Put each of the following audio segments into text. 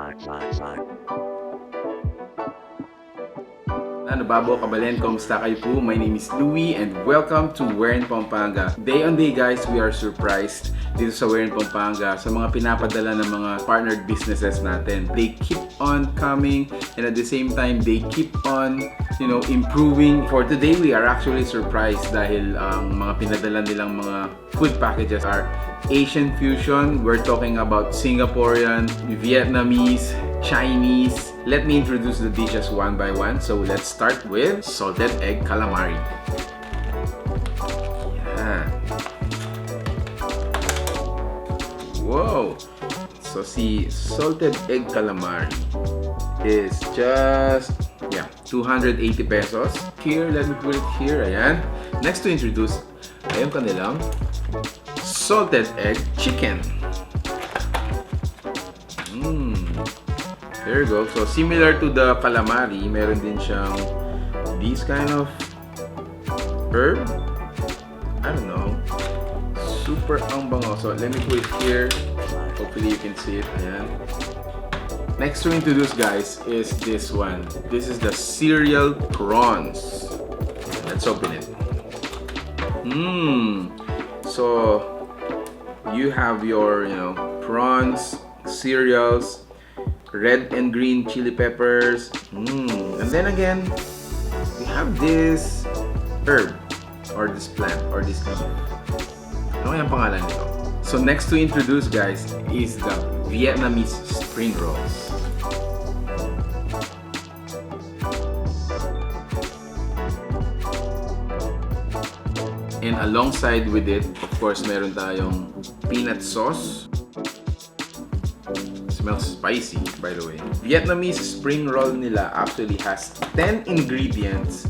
Ano babo kabalen, kumusta kayo po? My name is Louie and welcome to Where in Pampanga. Day on day guys, we are surprised dito sa Where in Pampanga sa mga pinapadala ng mga partnered businesses natin. They keep on coming and at the same time they keep on improving. For today, we are actually surprised dahil ang mga pinadala nilang mga food packages are Asian fusion. We're talking about Singaporean, Vietnamese, Chinese. Let me introduce the dishes one by one. So let's start with salted egg calamari. Yeah. Whoa! So see, salted egg calamari is just 280 pesos. Here, let me put it here. Ayan. Next to introduce, ayun kanilang salted egg chicken. There you go. So similar to the calamari, meron din siyang this kind of herb. I don't know. Super ang bango. So let me put it here. Hopefully you can see it. Ayan. Next to introduce guys is this one. This is the cereal prawns. Let's open it. So you have your prawns, cereals, red and green chili peppers. And then again, we have this herb or this plant or this leaf. Ano yung pangalan nito? So next to introduce guys is the Vietnamese spring rolls. And alongside with it, of course, meron tayong peanut sauce. Smells spicy, by the way. Vietnamese spring roll nila actually has 10 ingredients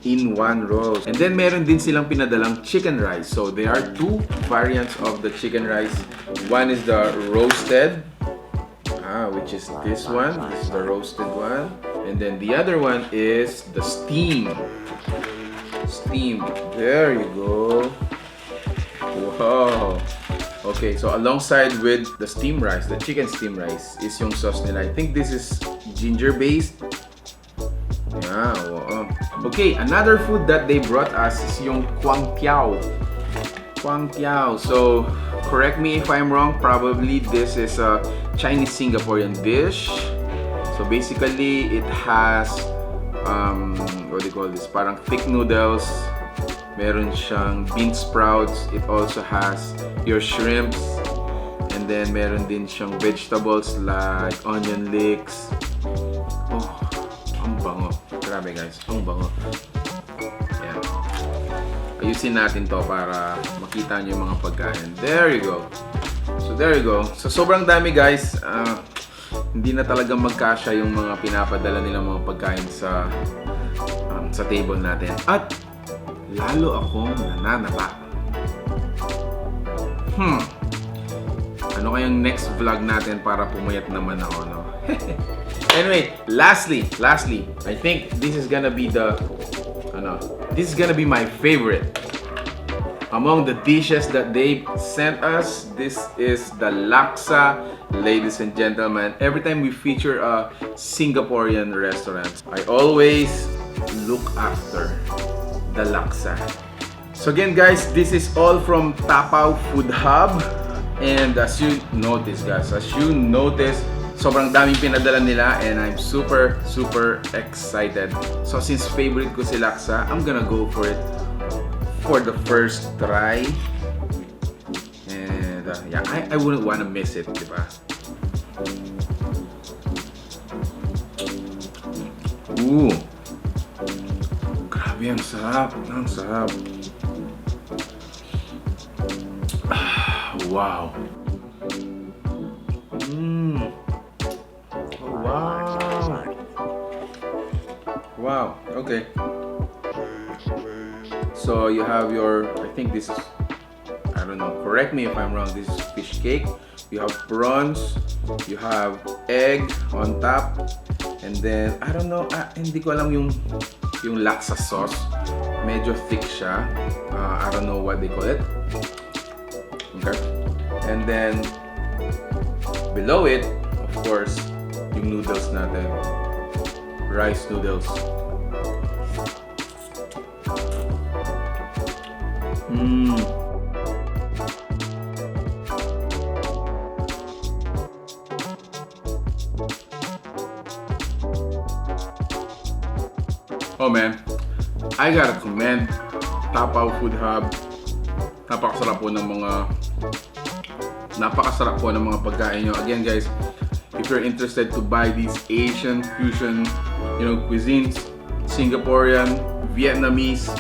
in one roll. And then meron din silang pinadalang chicken rice. So there are two variants of the chicken rice. One is the roasted, which is this one. This is the roasted one. And then the other one is the steam. There you go. Wow. Okay, so alongside with the steam rice, the chicken steam rice, is yung sauce nila. I think this is ginger based. Yeah, wow. Okay, another food that they brought us is yung Quang Tiao. So, correct me if I'm wrong, probably this is a Chinese Singaporean dish. So basically, it has what do you call this? Parang thick noodles. Meron siyang bean sprouts. It also has your shrimps. And then meron din siyang vegetables like onion leeks. Oh, ang bango. Grabe guys, ang bango. Ayan. Ayusin natin to para makita nyo yung mga pagkain. There you go. So there you go. So sobrang dami guys. Hindi na talaga magkasya yung mga pinapadala nilang mga pagkain sa table natin. At lalo akong nananaba. Ano kayang next vlog natin para pumayat naman ako, no? Anyway, lastly, I think this is gonna be my favorite. Among the dishes that they sent us, this is the laksa, ladies and gentlemen. Every time we feature a Singaporean restaurant, I always look after the laksa. So again guys, this is all from TAPAO Food Hub. And as you notice guys, sobrang daming pinadala nila and I'm super excited. So since favorite ko si laksa, I'm gonna go for it for the first try. And I wouldn't wanna miss it, diba? Ooh. Grabe, ang sarap. Wow. Wow. Okay. So you have your, I think this is, I don't know, correct me if I'm wrong, this is fish cake. You have prawns, you have egg on top, and then, I don't know, hindi ko alam yung laksa sauce. Medyo thick siya. I don't know what they call it. Okay. And then, below it, of course, yung noodles natin. Rice noodles. Oh man, I gotta commend TAPAO Food Hub. Napakasarap po ng mga pagkain nyo. Again guys, if you're interested to buy these Asian fusion, cuisines, Singaporean, Vietnamese,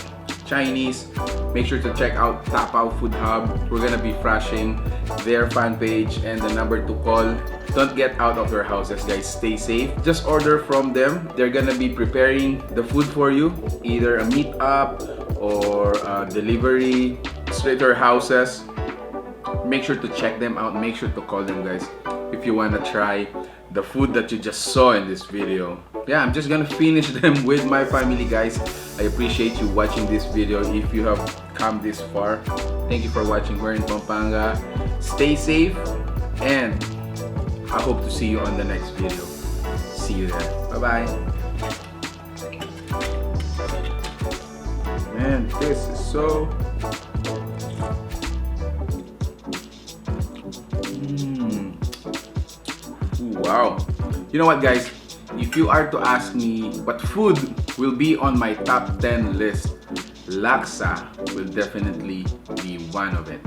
Chinese, make sure to check out TAPAO Food Hub. We're gonna be flashing their fan page and the number to call. Don't get out of your houses, guys. Stay safe. Just order from them. They're gonna be preparing the food for you, either a meet-up or a delivery straight to your houses. Make sure to check them out. Make sure to call them, guys, if you wanna try the food that you just saw in this video. Yeah, I'm just gonna finish them with my family, guys. I appreciate you watching this video. If you have come this far, thank you for watching. We're in Pampanga. Stay safe, and I hope to see you on the next video. See you there. Bye-bye. Man, this is so... Ooh, wow. You know what, guys? If you are to ask me what food will be on my top 10 list, laksa will definitely be one of it.